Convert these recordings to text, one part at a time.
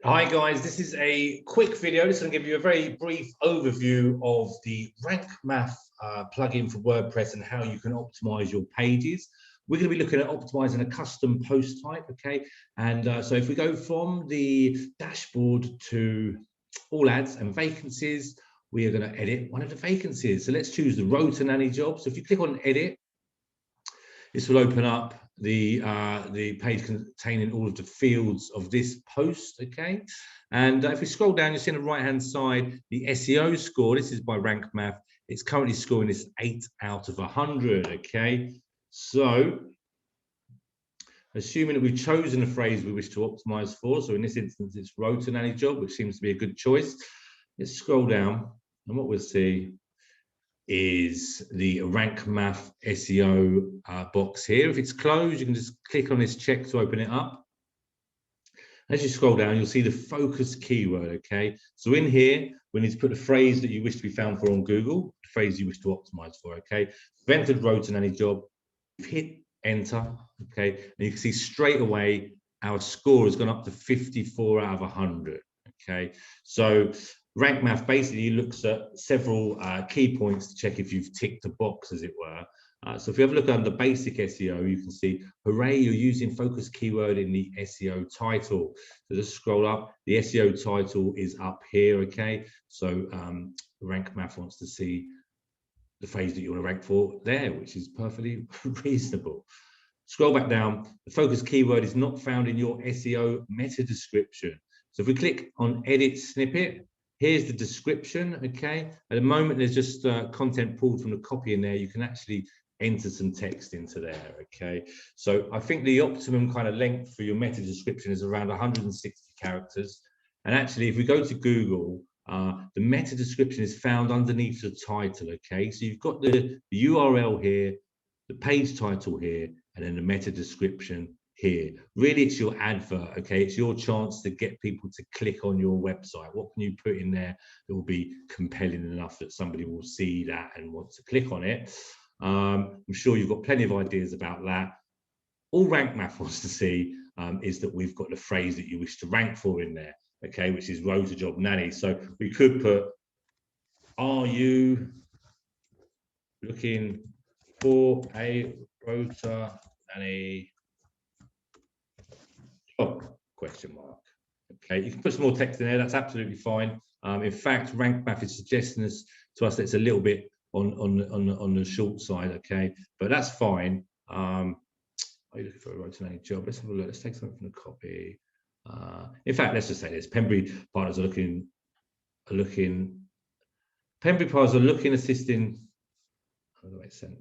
Hi guys, this is a quick video. This is going to give you a very brief overview of the Rankmath plugin for WordPress and how you can optimize your pages. We're going to be looking at optimizing a custom post type, okay? And so if we go from the dashboard to all ads and vacancies, we are going to edit one of the vacancies. So let's choose the Rota Nanny job. So if you click on edit, this will open up the page containing all of the fields of this post, okay? And if we scroll down, you'll see on the right-hand side, the SEO score. This is by Rankmath. It's currently scoring this 8 out of 100, okay? So, assuming that we've chosen a phrase we wish to optimize for, so in this instance, it's Rota Nanny job, which seems to be a good choice. Let's scroll down, and what we'll see is the Rankmath SEO box here. If it's closed, you can just click on this check to open it up. As you scroll down, you'll see the focus keyword, okay? So in here, we need to put the phrase that you wish to be found for on Google, the phrase you wish to optimize for, okay? We've entered Rota Nanny job, hit enter, okay? And you can see straight away, our score has gone up to 54 out of 100, okay? So Rankmath basically looks at several key points to check if you've ticked a box, as it were. So if you have a look under basic SEO, you can see, hooray, you're using focus keyword in the SEO title. So just scroll up, the SEO title is up here, okay? So Rankmath wants to see the phrase that you want to rank for there, which is perfectly reasonable. Scroll back down, the focus keyword is not found in your SEO meta description. So if we click on edit snippet, here's the description, okay? At the moment, there's just content pulled from the copy in there. You can actually enter some text into there, okay? So I think the optimum kind of length for your meta description is around 160 characters. And actually, if we go to Google, the meta description is found underneath the title, okay? So you've got the URL here, the page title here, and then the meta description here. Really, it's your advert, okay? It's your chance to get people to click on your website. What can you put in there that will be compelling enough that somebody will see that and want to click on it? I'm sure you've got plenty of ideas about that. All Rankmath wants to see is that we've got the phrase that you wish to rank for in there, okay, which is Rota Job Nanny. So we could put, are you looking for a Rota Nanny job? Question mark. Okay, you can put some more text in there. That's absolutely fine. In fact, Rankmath is suggesting to us that it's a little bit on the short side. Okay, but that's fine. Are you looking for a Rota Nanny job? Let's have a look. Let's take something from the copy. In fact, let's just say this: Pembury partners are looking, assisting. Oh, that makes sense.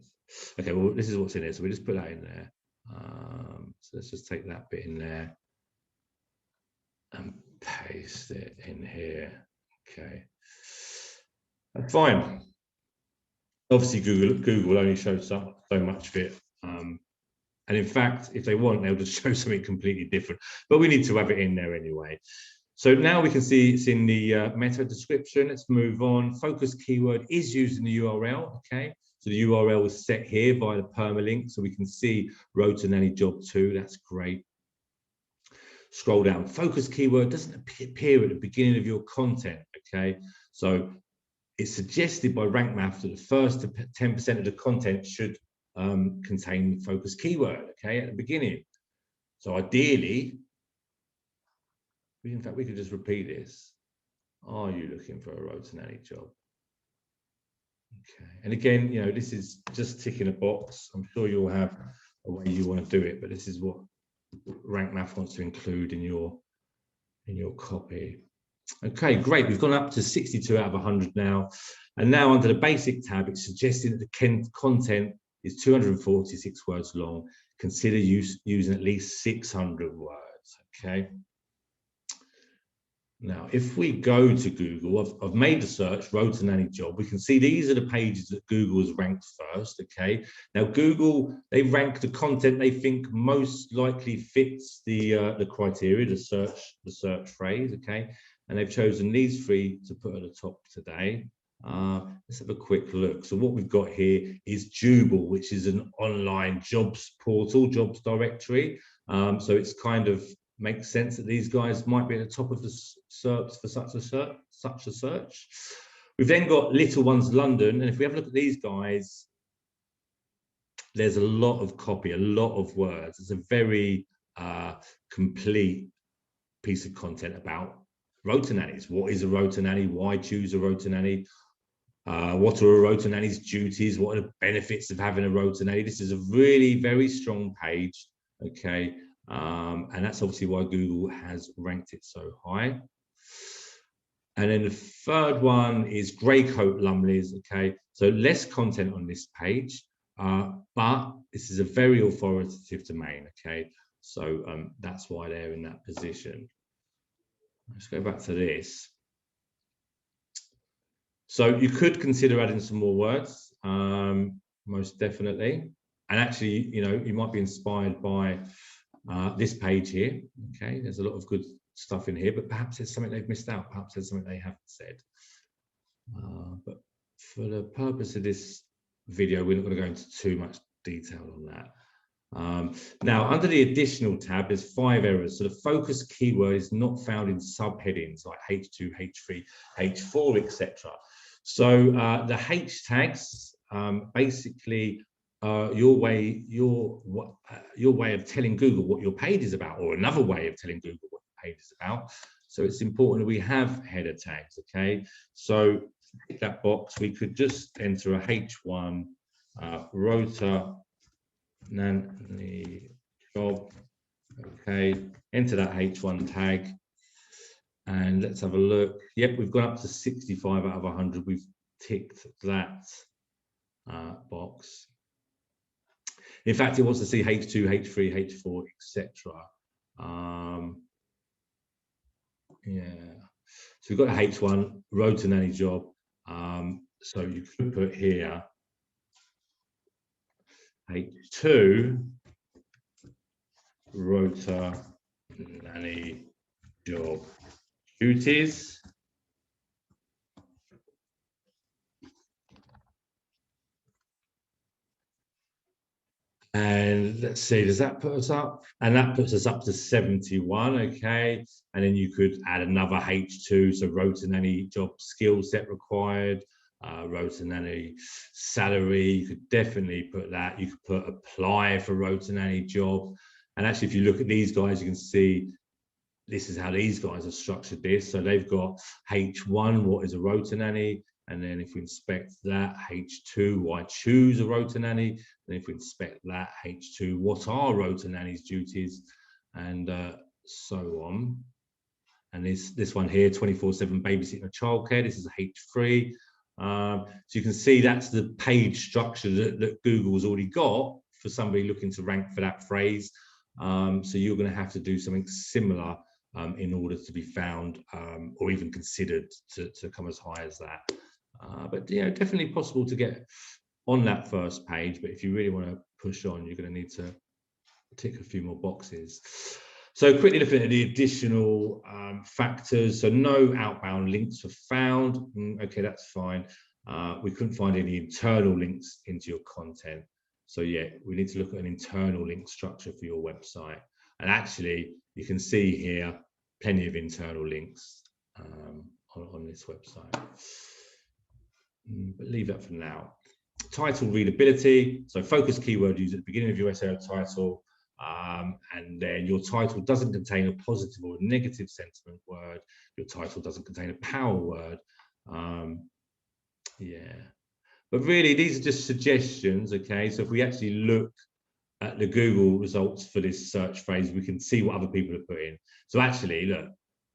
Okay, well, this is what's in there, so we just put that in there. So let's just take that bit in there and paste it in here. Okay, that's fine. Obviously, Google only shows so much of it, and in fact, if they want, they'll just show something completely different. But we need to have it in there anyway. So now we can see it's in the meta description. Let's move on. Focus keyword is used in the URL. Okay, so the URL is set here by the permalink, so we can see Rota Nanny job 2. That's great. Scroll down. Focus keyword doesn't appear at the beginning of your content. Okay, so it's suggested by Rankmath that the first 10% of the content should contain the focus keyword, okay, at the beginning. So ideally, in fact, we could just repeat this. Are you looking for a Rota Nanny job? Okay, and again, you know, this is just ticking a box. I'm sure you'll have a way you want to do it, but this is what Rankmath wants to include in your copy. Okay, great. We've gone up to 62 out of 100 now. And now under the basic tab, it's suggesting that the content is 246 words long. Consider using at least 600 words, okay? Now, if we go to Google, I've made the search, Rota Nanny job. We can see these are the pages that Google has ranked first, okay? Now, Google, they rank the content they think most likely fits the criteria, the search phrase, okay? And they've chosen these 3 to put at the top today. Let's have a quick look. So what we've got here is Jubal, which is an online jobs portal, jobs directory. So it's kind of makes sense that these guys might be at the top of the SERPs for such a search. We've then got Little Ones London, and if we have a look at these guys, there's a lot of copy, a lot of words. It's a very complete piece of content about rota nannies. What is a rota nanny? Why choose a rota nanny? What are a rota nanny's duties? What are the benefits of having a rota nanny? This is a really very strong page, okay? And that's obviously why Google has ranked it so high. And then the third one is Greycoat Lumleys, okay? So less content on this page, but this is a very authoritative domain, okay? So that's why they're in that position. Let's go back to this. So you could consider adding some more words, most definitely. And actually, you know, you might be inspired by this page here, okay? There's a lot of good stuff in here, but perhaps there's something they've missed out. Perhaps there's something they haven't said. But for the purpose of this video, we're not going to go into too much detail on that. Now, under the additional tab, there's 5 errors. So the focus keyword is not found in subheadings like H2, H3, H4, etc. So the H tags, basically, your way of telling Google what your page is about, or another way of telling Google what your page is about. So it's important that we have header tags, okay? So in that box, we could just enter a H1 rota nanny job, okay? Enter that H1 tag, and let's have a look. Yep, we've gone up to 65 out of 100. We've ticked that box. In fact, it wants to see H2, H3, H4, etc. Yeah, so we've got a H1 rota nanny job. So you could put here H2 rota nanny job duties. And let's see, does that put us up? And that puts us up to 71, okay? And then you could add another H2, so rota nanny job skill set required, rota nanny salary. You could definitely put that. You could put apply for rota nanny job. And actually, if you look at these guys, you can see this is how these guys have structured this. So they've got H1, what is a rota nanny? And then if we inspect that, H2, why choose a rota nanny? Then if we inspect that, H2, what are rota nanny's duties? And so on. And this one here, 24/7 babysitting or childcare, this is a H3. So you can see that's the page structure that Google's already got for somebody looking to rank for that phrase. So you're going to have to do something similar in order to be found or even considered to come as high as that. But you know, definitely possible to get on that first page. But if you really want to push on, you're going to need to tick a few more boxes. So quickly looking at the additional factors. So no outbound links were found. Okay, that's fine. We couldn't find any internal links into your content. So yeah, we need to look at an internal link structure for your website. And actually, you can see here plenty of internal links on this website. But leave that for now. Title readability. So focus keyword used at the beginning of your SEO title. And then your title doesn't contain a positive or a negative sentiment word. Your title doesn't contain a power word. Yeah. But really, these are just suggestions, okay? So if we actually look at the Google results for this search phrase, we can see what other people have put in. So actually, look,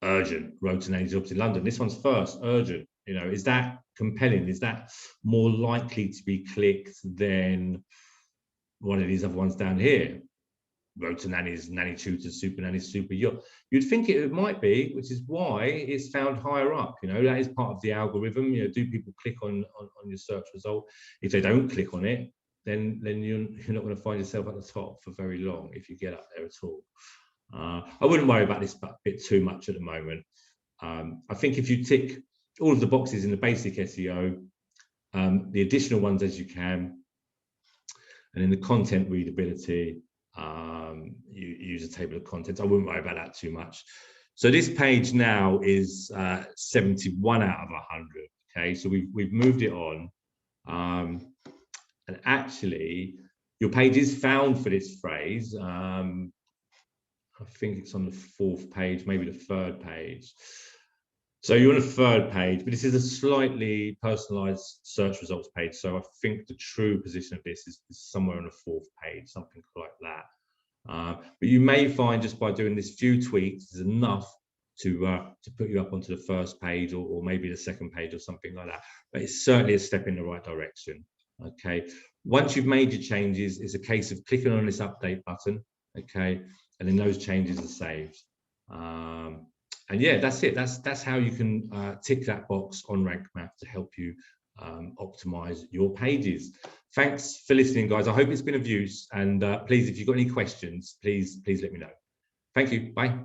urgent, rota nanny jobs in London. This one's first, urgent. You know, is that compelling? Is that more likely to be clicked than one of these other ones down here? Rota nannies, nanny tutors, super nannies, super yacht. You'd think it might be, which is why it's found higher up. You know, that is part of the algorithm. You know, do people click on your search result? If they don't click on it, then you're not going to find yourself at the top for very long if you get up there at all. I wouldn't worry about this bit too much at the moment. I think if you tick all of the boxes in the basic SEO, the additional ones as you can, and in the content readability, you use a table of contents. I wouldn't worry about that too much. So this page now is 71 out of 100. Okay, so we've moved it on, and actually your page is found for this phrase. I think it's on the 4th page, maybe the 3rd page. So you're on the 3rd page, but this is a slightly personalized search results page. So I think the true position of this is somewhere on the 4th page, something like that. But you may find just by doing this few tweaks is enough to put you up onto the 1st page, or maybe the 2nd page or something like that. But it's certainly a step in the right direction. Okay. Once you've made your changes, it's a case of clicking on this update button. Okay. And then those changes are saved. And yeah, that's it. That's how you can tick that box on Rankmath to help you optimize your pages. Thanks for listening, guys. I hope it's been of use. And please, if you've got any questions, please let me know. Thank you. Bye.